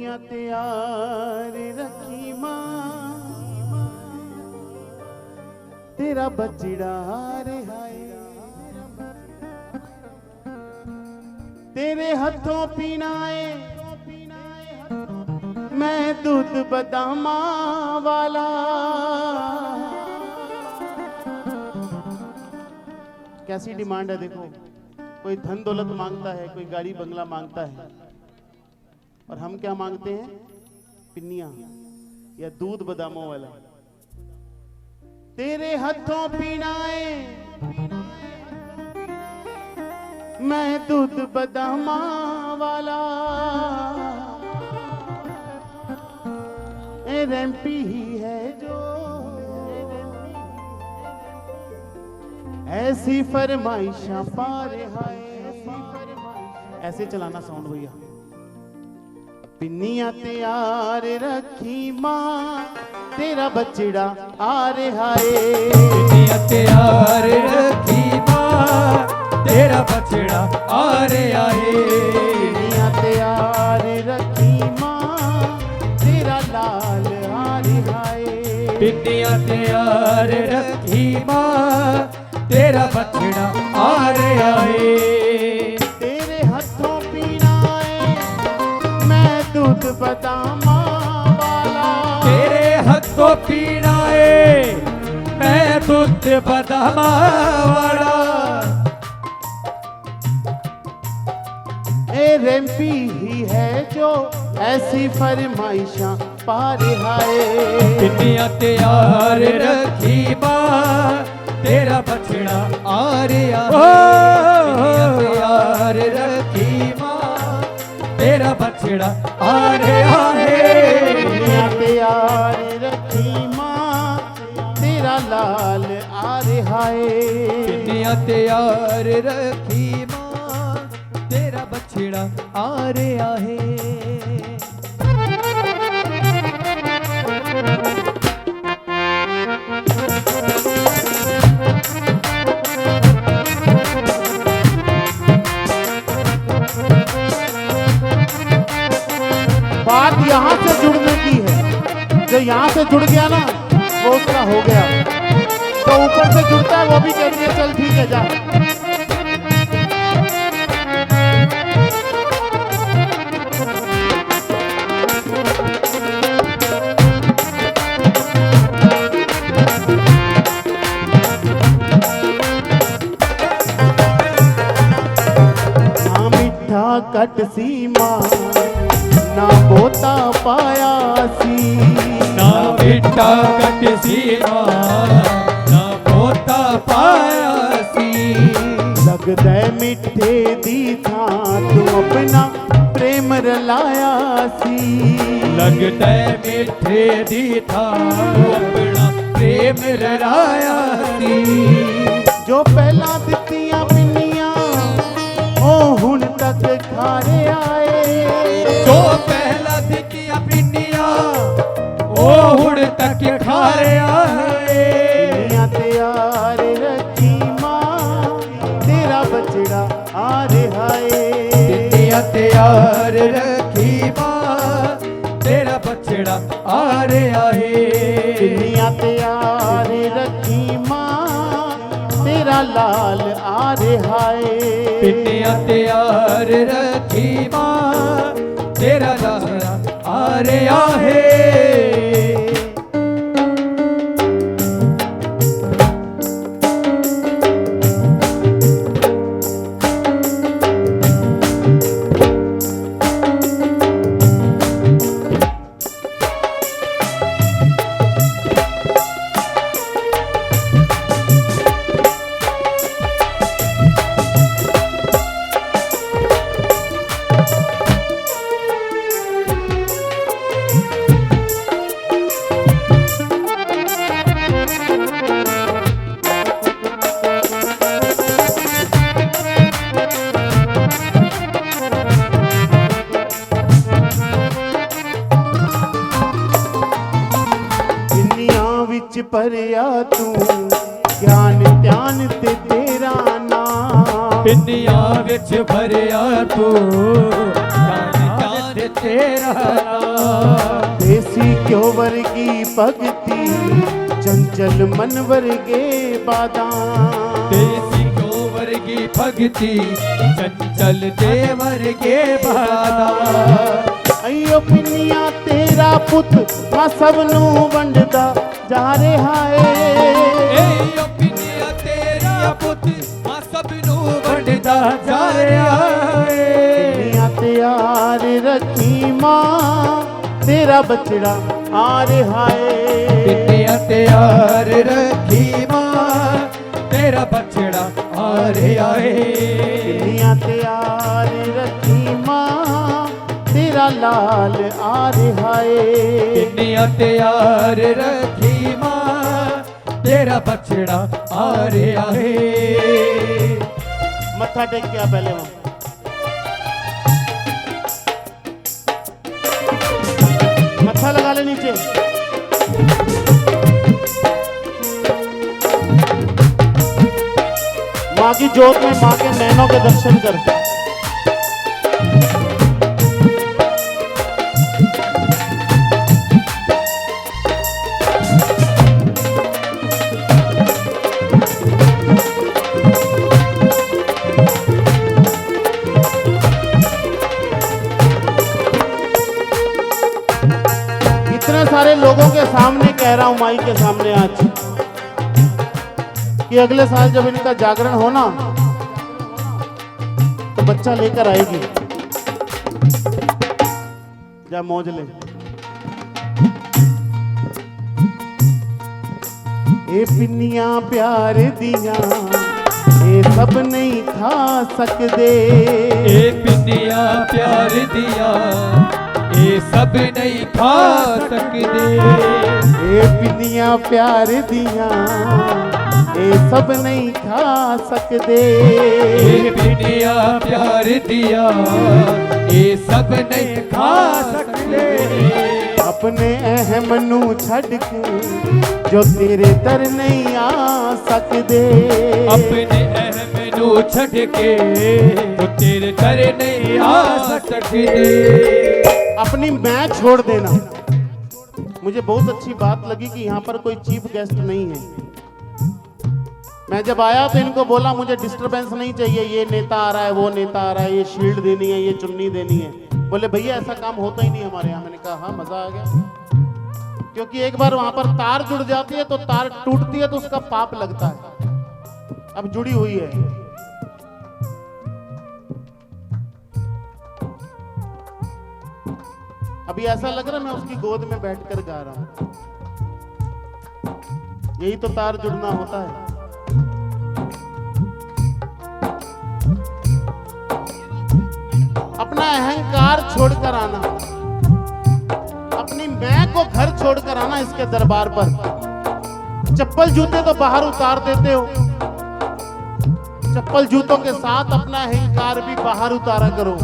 पिन्नियां तैयार रखी मां, तेरा बचड़ा रे हाय, तेरे हाथों पीना है मैं दूध बदामा वाला। कैसी डिमांड है देखो, कोई धन दौलत मांगता है, कोई गाड़ी बंगला मांगता है, और हम क्या मांगते हैं? पिन्नियां या दूध बदामों वाला। तेरे हाथों पीना है मैं दूध बदामा वाला, रैंपी ही है जो ऐसी फरमाइशा पा रहा है। ऐसे चलाना साउंड भैया। पिन्नियां तैयार रखी मां, तेरा बचड़ा आ रहा है। पिन्नियां तैयार रखी मां, तेरा बचड़ा आ रहा है। पिन्नियां तैयार रखी मां, तेरा लाल आ रहा है। पिन्नियां तैयार रखी मां, तेरा बचड़ा आ रहा है। तेरे हाथों पीना है मैं दूध बदामा वाला, तेरे हाथों पीना है मैं दूध बदामा वाला। रैंपी ही है जो ऐसी फरमाइशा पा रहा है। पिन्नियां तैयार रखी मां, तेरा बचड़ा आ रहा है। पिन्नियां तैयार रखी मां, तेरा बचड़ा आ रहा है। पिन्नियां तैयार रखी मां, तेरा लाल आ रहा है। पिन्नियां तैयार रखी मां, तेरा बछड़ा आ रहा है। बात यहाँ से जुड़ने की है, जो यहाँ से जुड़ गया ना वो उसका हो गया, जो ऊपर से जुड़ता है वो भी कहती है चल ठीक है जा। कट सीमा ना बोता पाया सी, ना बेटा कट सीमा ना बोता पाया सी। लगदे मिठे दी था तू अपना प्रेम रलाया सी, लगदे मिठे दी था अपना प्रेम रलाया सी। जो पहला दित्तियां पिन्नियां ओ हुण तक खारे आए, जो पहला दित्तियां पिन्नियां ओ हुण तक खारे आए। पिन्नियां तैयार रखी मां, तेरा बचड़ा आ रहा है। पिन्नियां तैयार रखी मां, तेरा बचड़ा आ रहा है। पिन्नियां तैयार रखी मां, तेरा लाल आ रहा है। पिन्नियां तैयार रखी मां, तेरा लाल आ रहा है। भरिया तू ज्ञान ध्यान ते तेरा नाम, पिन्नियां विच भरिया तू ज्ञान ध्यान तेरा नाम। देसी क्यों वर्गी भगती चंचल मन वर्गे बादाम। देसी को वर्गी भगती चंचल देवर के बादा। अयो पिनिया तेरा पुत मां सबनू वंडदा जा रे हाय। ए पिनिया तेरा पुत मां सबनू वंडदा जा रे हाय। पिनिया तैयार रखी मां तेरा बछड़ा आ रे हाय। पिनिया तैयार रखी मां तेरा बछड़ा आ रे आए। पिनिया तैयार रखी मां तेरा लाल आ रे हाय। पिनिया तैयार रखी मां तेरा बछड़ा आ रे आए। मत्था टेक के आ पहले वहां। मत्था लगा ले नीचे। माँ की जोत में माँ के नैनों के दर्शन कर। इतने सारे लोगों के सामने कह रहा हूं, माई के सामने आज, कि अगले साल जब इनका जागरण होना तो बच्चा लेकर आएगी। जा मौज ले। ए पिनिया प्यार दिया ये सब नहीं खा सकते। ए पिनिया प्यार दिया ये सब नहीं खा सकते। ए पिनिया प्यार दिया ये सब नहीं खा सकते। ए पिनिया प्यार दिया ये सब नहीं खा सकते। अपने अहम नू छड़ के जो तेरे दर नहीं आ सकते। अपने अहम नू छड़ के तो तेरे दर नहीं आ सकते। अपनी मैं छोड़ देना। मुझे बहुत अच्छी बात लगी कि यहाँ पर कोई चीफ गेस्ट नहीं है। मैं जब आया तो इनको बोला मुझे डिस्टरबेंस नहीं चाहिए, ये नेता आ रहा है, वो नेता आ रहा है, ये शील्ड देनी है, ये चुन्नी देनी है। बोले भैया ऐसा काम होता ही नहीं हमारे यहाँ। मैंने कहा हाँ, मजा आ गया। क्योंकि एक बार वहां पर तार जुड़ जाती है तो तार टूटती है तो उसका पाप लगता है। अब जुड़ी हुई है। अभी ऐसा लग रहा है मैं उसकी गोद में बैठकर गा रहा हूं। यही तो तार जुड़ना होता है। अपना अहंकार छोड़कर आना, अपनी मैं को घर छोड़कर आना इसके दरबार पर। चप्पल जूते तो बाहर उतार देते हो, चप्पल जूतों के साथ अपना अहंकार भी बाहर उतारा करो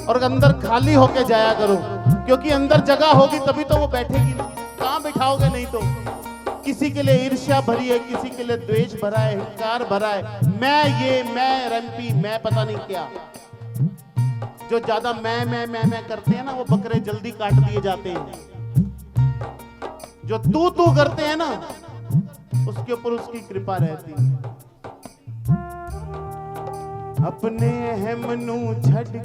और अंदर खाली होके जाया करो। क्योंकि अंदर जगह होगी तभी तो वो बैठेगी ना। कहां बिठाओगे? नहीं तो किसी के लिए ईर्ष्या भरी है, किसी के लिए द्वेष भरा है, अहंकार भरा है। मैं रैंपी, मैं पता नहीं क्या। जो ज्यादा मैं करते हैं ना वो बकरे जल्दी काट दिए जाते हैं। जो तू करते हैं ना उसके ऊपर उसकी कृपा रहती है। अपने अहम नू छड़ के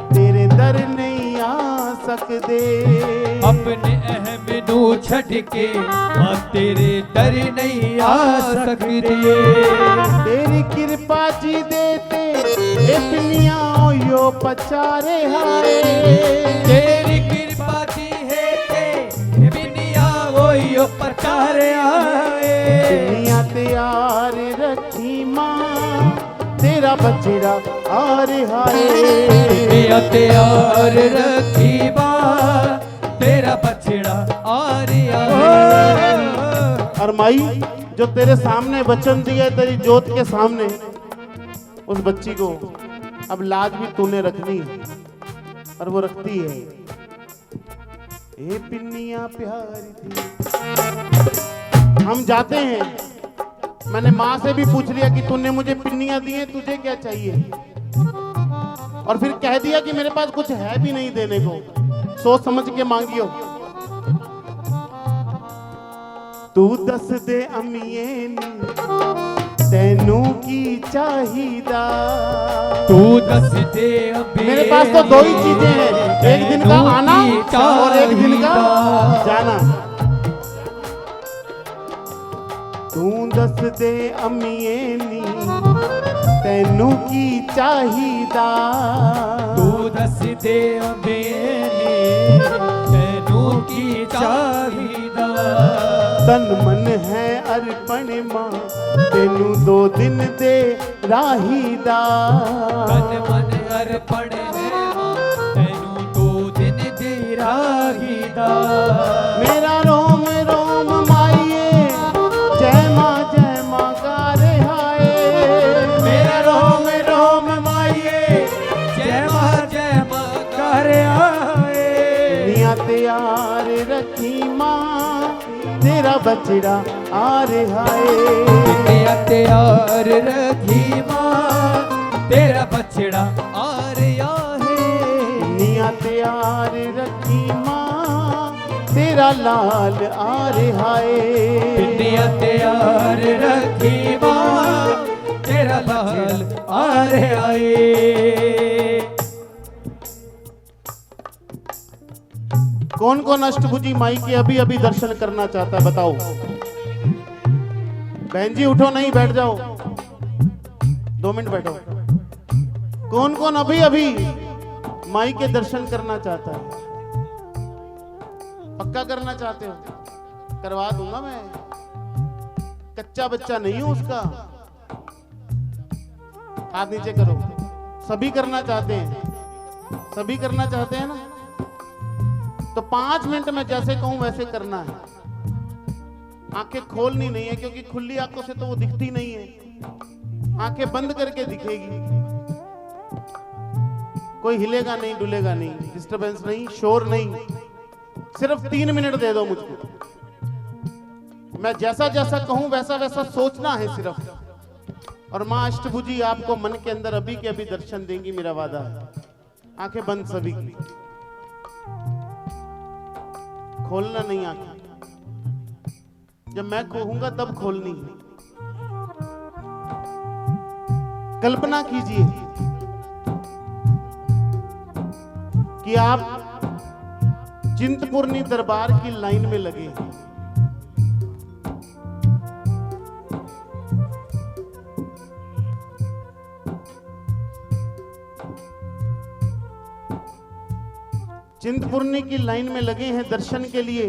तेरे दर नहीं आ सकते। अपने अहम नू छड़ के तेरे दर नहीं आ सकते। तेरी कृपा जी देते इतनिया यो पचारे हाय। तेरी कृपा जी है ते बिनिया वो यो पचारे आए। दुनिया तैयार रखी माँ तेरा बछड़ा आ रहा है। दुनिया तैयार रखी माँ तेरा बछड़ा आ रहा है। और माई जो तेरे सामने वचन दिया तेरी जोत के सामने, उस बच्ची को अब लाज भी तूने रखनी है और वो रखती है। ए पिन्निया प्यारी थी। हम जाते हैं, मैंने माँ से भी पूछ लिया कि तूने मुझे पिन्नियां दी हैं, तुझे क्या चाहिए? और फिर कह दिया कि मेरे पास कुछ है भी नहीं देने को, सोच समझ के मांगियो। तू दस दे अम्मीए नी तेनू की चाहिदा, तू दस दे अबे मेरे पास तो दो ही चीजें हैं, एक दिन का आना और एक दिन का जाना। तू दस दे अम्मीए नी तेनू की चाहिदा, तू दस दे अबे तेनू की चाहिदा। तन मन है अर्पण मां तेनू दो दिन दे राहीदा, तन मन अर्पण है मां तेनू दो दिन दे राहीदा। मेरा रोम रोम माइये जय मां गा हाय, मेरा रोम रोम माइये जय मां कर आए। निया तैयार रखी मां तेरा बचड़ा आ रहा है, निया तैयार रखी मां तेरा बछड़ा आ रहा है। निया तैयार रखी मां तेरा लाल आ रहा है, निया तैयार रखी मां तेरा लाल आ रहा है। कौन कौन अष्टभुजी माई के अभी अभी दर्शन करना चाहता है बताओ। बहन जी उठो, नहीं बैठ जाओ, 2 मिनट बैठो। कौन कौन अभी अभी माई के दर्शन करना चाहता है? पक्का करना चाहते हो? करवा दूंगा मैं, कच्चा बच्चा नहीं हूं उसका। हाथ नीचे करो। सभी करना चाहते हैं? सभी करना चाहते हैं ना? तो 5 मिनट में जैसे कहूं वैसे करना है। आंखें खोलनी नहीं है, क्योंकि खुली आंखों से तो वो दिखती नहीं है, आंखें बंद करके दिखेगी। कोई हिलेगा नहीं, डुलेगा नहीं, डिस्टरबेंस नहीं, शोर नहीं। सिर्फ 3 मिनट दे दो मुझको। मैं जैसा जैसा कहूं वैसा वैसा सोचना है सिर्फ। और मां अष्टभुजी आपको मन के अंदर अभी के अभी दर्शन देंगी, मेरा वादा है। आंखें बंद सभी की, खोलना नहीं आंखें। जब मैं कहूंगा तब खोलनी है। कल्पना कीजिए कि आप चिंतपूर्णी दरबार की लाइन में लगे हैं। चिंतपूर्णी की लाइन में लगे हैं दर्शन के लिए।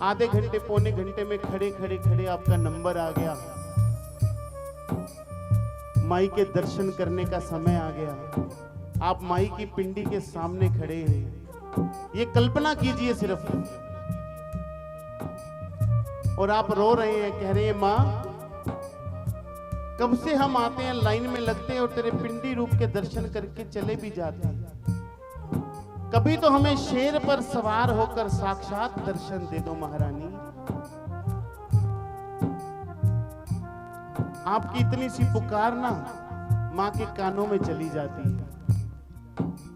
आधे घंटे पौने घंटे में खड़े खड़े खड़े आपका नंबर आ गया, माई के दर्शन करने का समय आ गया। आप माई की पिंडी के सामने खड़े हैं। ये कल्पना कीजिए सिर्फ। और आप रो रहे हैं, कह रहे हैं माँ कब से हम आते हैं, लाइन में लगते हैं और तेरे पिंडी रूप के दर्शन करके चले भी जाते हैं। कभी तो हमें शेर पर सवार होकर साक्षात दर्शन दे दो महारानी। आपकी इतनी सी पुकार ना मां के कानों में चली जाती है।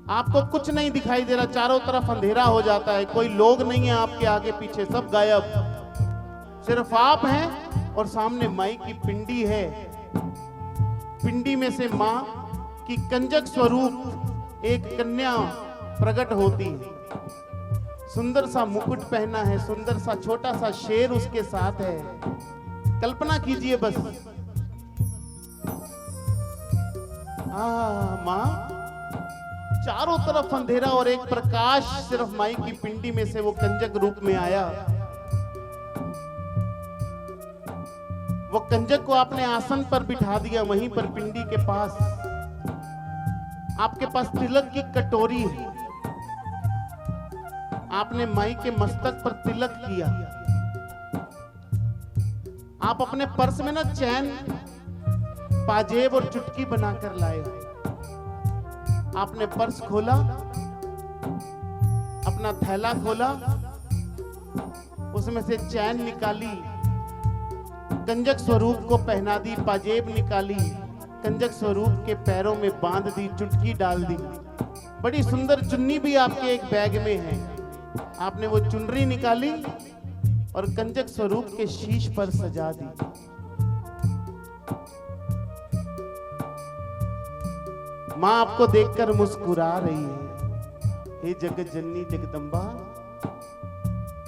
आपको कुछ नहीं दिखाई दे रहा, चारों तरफ अंधेरा हो जाता है, कोई लोग नहीं है आपके आगे पीछे, सब गायब। सिर्फ आप हैं और सामने माई की पिंडी है। पिंडी में से मां की कंजक स्वरूप एक कन्या प्रकट होती है। सुंदर सा मुकुट पहना है, सुंदर सा छोटा सा शेर उसके साथ है। कल्पना कीजिए बस। मां, चारों तरफ अंधेरा और एक प्रकाश सिर्फ माई की पिंडी में से वो कंजक रूप में आया। वो कंजक को आपने आसन पर बिठा दिया, वहीं पर पिंडी के पास। आपके पास तिलक की कटोरी है, आपने माई के मस्तक पर तिलक किया। आप अपने पर्स में ना चैन, पाजेब और चुटकी बनाकर लाए। आपने पर्स खोला, अपना थैला खोला, उसमें से चैन निकाली, कंजक स्वरूप को पहना दी, पाजेब निकाली, कंजक स्वरूप के पैरों में बांध दी, चुटकी डाल दी। बड़ी सुंदर चुन्नी भी आपके एक बैग में है। आपने वो चुनरी निकाली और कंजक स्वरूप के शीश पर सजा दी। मां आपको देखकर मुस्कुरा रही है। हे जगत जननी जगदम्बा,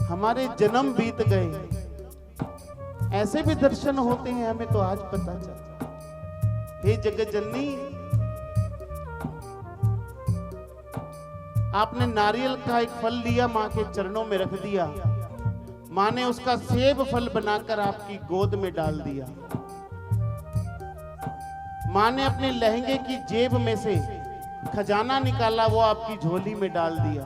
हमारे जन्म बीत गए, ऐसे भी दर्शन होते हैं, हमें तो आज पता चला। हे जगत जननी, आपने नारियल का एक फल लिया, मां के चरणों में रख दिया। मां ने उसका सेब फल बनाकर आपकी गोद में डाल दिया। मां ने अपने लहंगे की जेब में से खजाना निकाला, वो आपकी झोली में डाल दिया।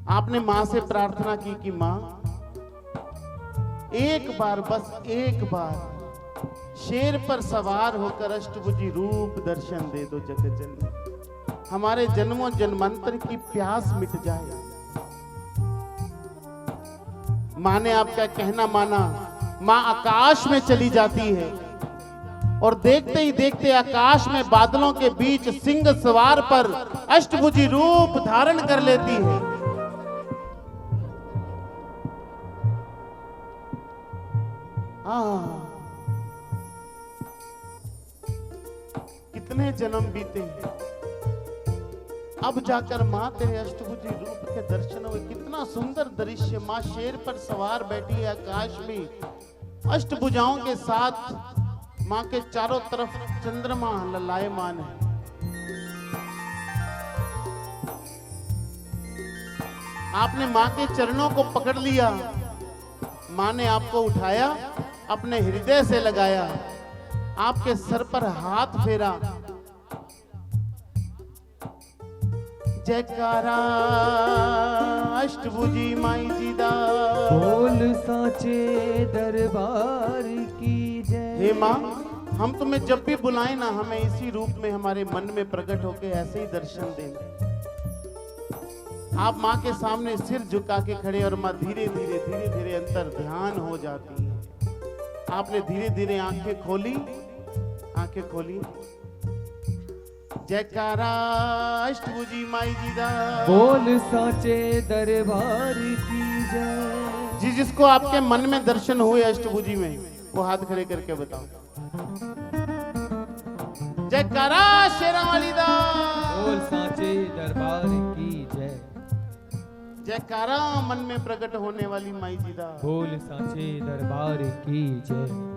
आपने मां से प्रार्थना की कि मां, एक बार, बस एक बार शेर पर सवार होकर अष्टभुजी रूप दर्शन दे दो जगत जननी, हमारे जन्मों जन्मांतर की प्यास मिट जाए। मां ने आपका कहना माना। मां आकाश में चली जाती है और देखते ही देखते आकाश में बादलों के बीच सिंह सवार पर अष्टभुजी रूप धारण कर लेती है। कितने जन्म बीते, अब जाकर मां तेरे अष्टभुजी रूप के दर्शन हुए। कितना सुंदर दृश्य, मां शेर पर सवार बैठी है आकाश में, अष्टभुजाओं के साथ। मां के चारों तरफ चंद्रमा ललायमान है। आपने मां के चरणों को पकड़ लिया। मां ने आपको उठाया, अपने हृदय से लगाया, आपके सर पर हाथ फेरा। जयकारा अष्टभुजी माई जी दा, बोल साचे दरबार की जय। हे मां, हम तुम्हें जब भी बुलाएं ना, हमें इसी रूप में हमारे मन में प्रकट होकर ऐसे ही दर्शन देना। आप मां के सामने सिर झुका के खड़े और मां धीरे धीरे अंतर ध्यान हो जाती है। आपने धीरे धीरे आंखें खोली। जयकारा अष्टभुजी माई जी दा, बोल साचे दरबार की जय। जी, जिसको आपके मन में दर्शन हुए अष्टभुजी में, वो हाथ खड़े करके बताओ। जयकारा शेरावाली दा, बोल साचे दरबार की जय। जयकारा मन में प्रकट होने वाली माई जी दा, बोल साचे दरबार की जय।